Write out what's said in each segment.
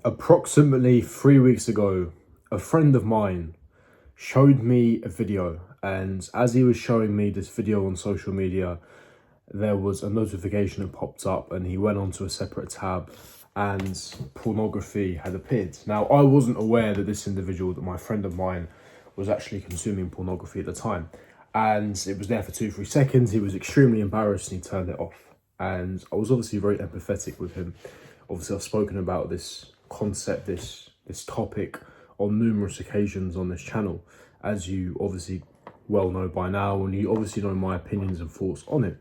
Approximately 3 weeks ago, a friend of mine showed me a video, and as he was showing me this video on social media, there was a notification that popped up and he went onto a separate tab and pornography had appeared. Now, I wasn't aware that this individual, that my friend of mine, was actually consuming pornography at the time. And it was there for 2-3 seconds. He was extremely embarrassed and he turned it off. And I was obviously very empathetic with him. Obviously, I've spoken about this concept, this topic on numerous occasions on this channel, as you obviously well know by now, and you obviously know my opinions and thoughts on it.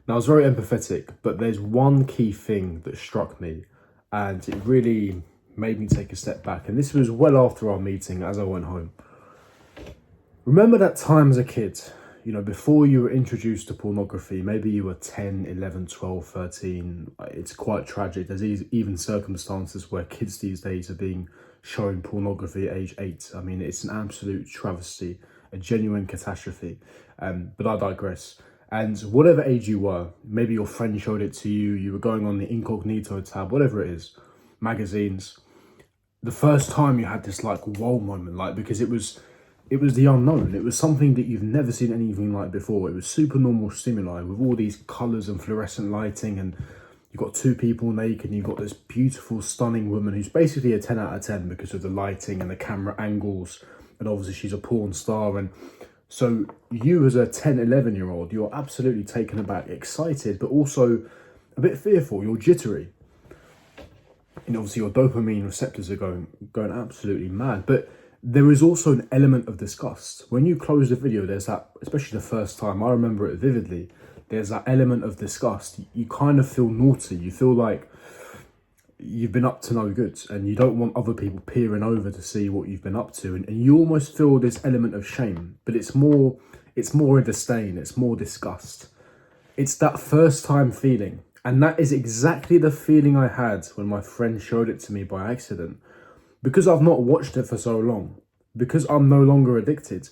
Now, I was very empathetic, but there's one key thing that struck me, and it really made me take a step back. And this was well after our meeting, as I went home. Remember that time as a kid, you know, before you were introduced to pornography, maybe you were 10, 11, 12, 13. It's quite tragic. There's even circumstances where kids these days are being shown pornography at age 8. I mean, it's an absolute travesty, a genuine catastrophe. But I digress. And whatever age you were, maybe your friend showed it to you, you were going on the incognito tab, whatever it is, magazines. The first time you had this like whoa moment, like, because it was the unknown. It was something that you've never seen anything like before. It was super normal stimuli with all these colours and fluorescent lighting, and you've got two people naked, and you've got this beautiful, stunning woman who's basically a 10 out of 10 because of the lighting and the camera angles, and obviously she's a porn star. And so you as a 10, 11-year-old, you're absolutely taken aback, excited, but also a bit fearful. You're jittery. And obviously your dopamine receptors are going absolutely mad. But there is also an element of disgust. When you close the video, there's that, especially the first time, I remember it vividly, there's that element of disgust. You kind of feel naughty. You feel like you've been up to no good, and you don't want other people peering over to see what you've been up to. And you almost feel this element of shame, but it's more a disdain. It's more disgust. It's that first time feeling. And that is exactly the feeling I had when my friend showed it to me by accident. Because I've not watched it for so long, because I'm no longer addicted,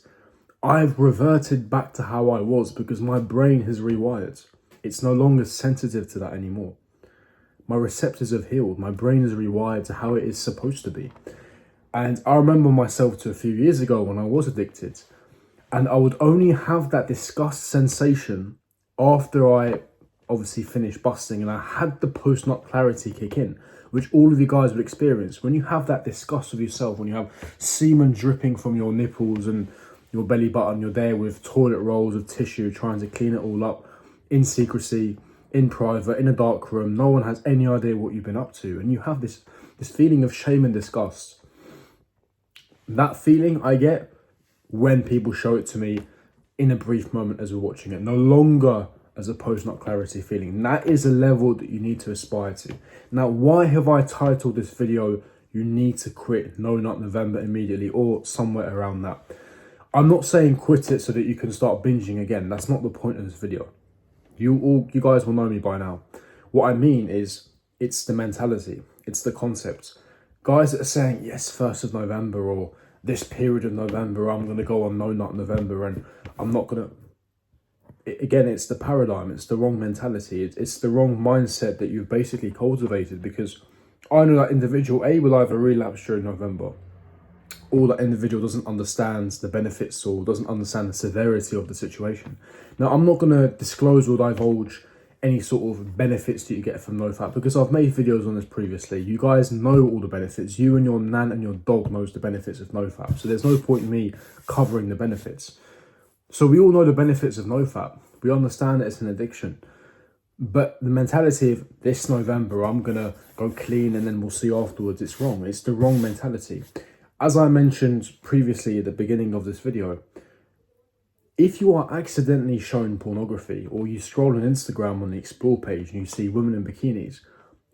I've reverted back to how I was because my brain has rewired. It's no longer sensitive to that anymore. My receptors have healed. My brain is rewired to how it is supposed to be. And I remember myself to a few years ago when I was addicted, and I would only have that disgust sensation after I obviously finished busting and I had the post-nut clarity kick in, which all of you guys would experience. When you have that disgust of yourself, when you have semen dripping from your nipples and your belly button, you're there with toilet rolls of tissue trying to clean it all up in secrecy, in private, in a dark room. No one has any idea what you've been up to. And you have this feeling of shame and disgust. That feeling I get when people show it to me in a brief moment as we're watching it. No longer as a post-nut clarity feeling. And that is a level that you need to aspire to. Now, why have I titled this video, "You Need to Quit No Nut November Immediately," or somewhere around that? I'm not saying quit it so that you can start binging again. That's not the point of this video. You guys will know me by now. What I mean is, it's the mentality. It's the concept. Guys that are saying, yes, 1st of November, or this period of November, I'm going to go on No Nut November, and I'm not going to... Again, it's the paradigm, it's the wrong mentality, it's the wrong mindset that you've basically cultivated, because I know that individual, A, will either relapse during November, or that individual doesn't understand the benefits or doesn't understand the severity of the situation. Now, I'm not going to disclose or divulge any sort of benefits that you get from NoFap, because I've made videos on this previously. You guys know all the benefits. You and your nan and your dog knows the benefits of NoFap, so there's no point in me covering the benefits. So we all know the benefits of NoFap. We understand that it's an addiction. But the mentality of this November, I'm going to go clean and then we'll see afterwards, it's wrong. It's the wrong mentality. As I mentioned previously at the beginning of this video, if you are accidentally shown pornography, or you scroll on Instagram on the Explore page and you see women in bikinis,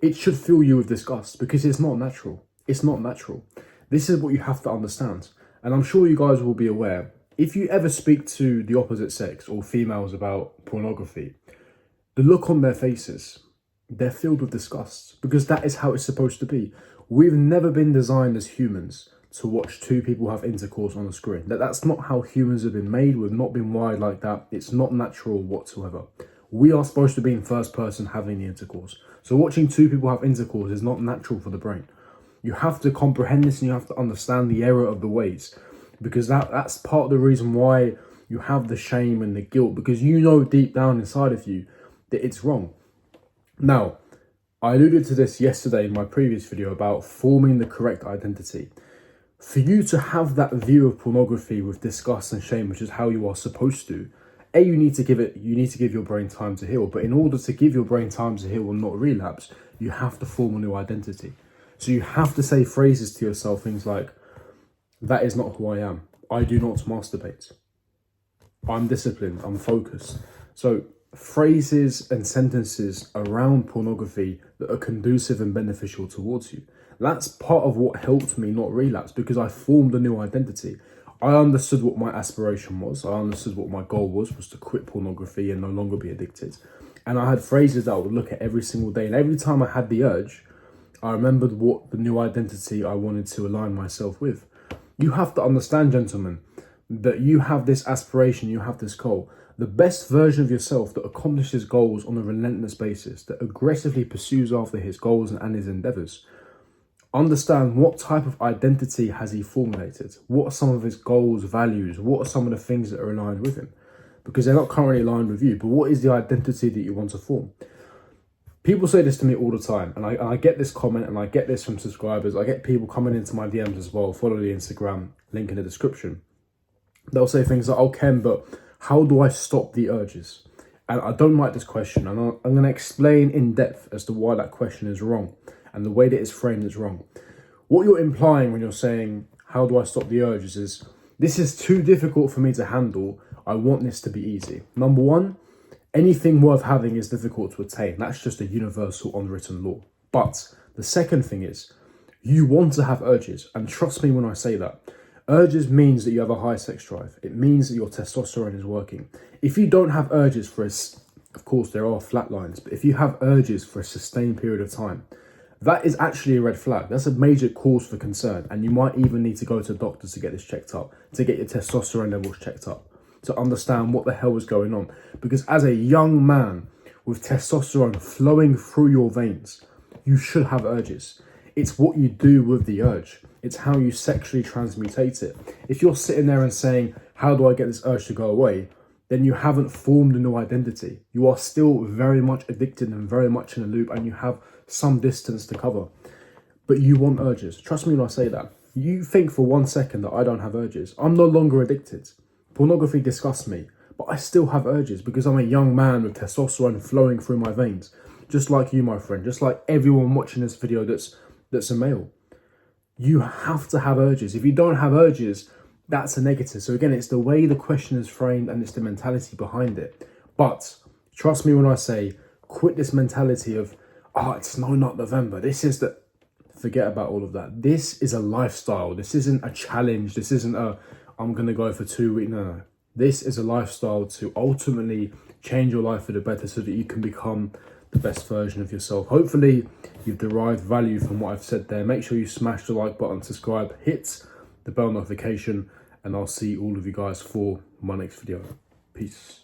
it should fill you with disgust, because it's not natural. It's not natural. This is what you have to understand. And I'm sure you guys will be aware, if you ever speak to the opposite sex or females about pornography, the look on their faces, they're filled with disgust, because that is how it's supposed to be. We've never been designed as humans to watch two people have intercourse on a screen. That's not how humans have been made. We've not been wired like that. It's not natural whatsoever. We are supposed to be in first person having the intercourse. So watching two people have intercourse is not natural for the brain. You have to comprehend this and you have to understand the error of the ways, because that's part of the reason why you have the shame and the guilt, because you know deep down inside of you that it's wrong. Now, I alluded to this yesterday in my previous video about forming the correct identity. For you to have that view of pornography with disgust and shame, which is how you are supposed to, you need to give your brain time to heal. But in order to give your brain time to heal and not relapse, you have to form a new identity. So you have to say phrases to yourself, things like, that is not who I am. I do not masturbate. I'm disciplined. I'm focused. So phrases and sentences around pornography that are conducive and beneficial towards you. That's part of what helped me not relapse, because I formed a new identity. I understood what my aspiration was. I understood what my goal was to quit pornography and no longer be addicted. And I had phrases that I would look at every single day. And every time I had the urge, I remembered what the new identity I wanted to align myself with. You have to understand, gentlemen, that you have this aspiration, you have this goal. The best version of yourself that accomplishes goals on a relentless basis, that aggressively pursues after his goals and his endeavors. Understand what type of identity has he formulated? What are some of his goals, values? What are some of the things that are aligned with him? Because they're not currently aligned with you, but what is the identity that you want to form? People say this to me all the time, and I get this comment and I get this from subscribers. I get people coming into my DMs as well. Follow the Instagram, link in the description. They'll say things like, oh, Ken, but how do I stop the urges? And I don't like this question, and I'm going to explain in depth as to why that question is wrong and the way that it's framed is wrong. What you're implying when you're saying, how do I stop the urges, is this is too difficult for me to handle. I want this to be easy. Number one, anything worth having is difficult to attain. That's just a universal unwritten law. But the second thing is, you want to have urges. And trust me when I say that. Urges means that you have a high sex drive. It means that your testosterone is working. If you don't have urges for of course there are flat lines, but if you have urges for a sustained period of time, that is actually a red flag. That's a major cause for concern. And you might even need to go to a doctor to get this checked up, to get your testosterone levels checked up, to understand what the hell is going on. Because as a young man with testosterone flowing through your veins, you should have urges. It's what you do with the urge. It's how you sexually transmutate it. If you're sitting there and saying, how do I get this urge to go away? Then you haven't formed a new identity. You are still very much addicted and very much in a loop, and you have some distance to cover. But you want urges. Trust me when I say that. You think for 1 second that I don't have urges. I'm no longer addicted. Pornography disgusts me, but I still have urges because I'm a young man with testosterone flowing through my veins. Just like you, my friend. Just like everyone watching this video that's a male. You have to have urges. If you don't have urges, that's a negative. So again, it's the way the question is framed and it's the mentality behind it. But trust me when I say, quit this mentality of, oh, it's not November. Forget about all of that. This is a lifestyle. This isn't a challenge. This isn't I'm going to go for 2 weeks. No. This is a lifestyle to ultimately change your life for the better so that you can become the best version of yourself. Hopefully you've derived value from what I've said there. Make sure you smash the like button, subscribe, hit the bell notification, and I'll see all of you guys for my next video. Peace.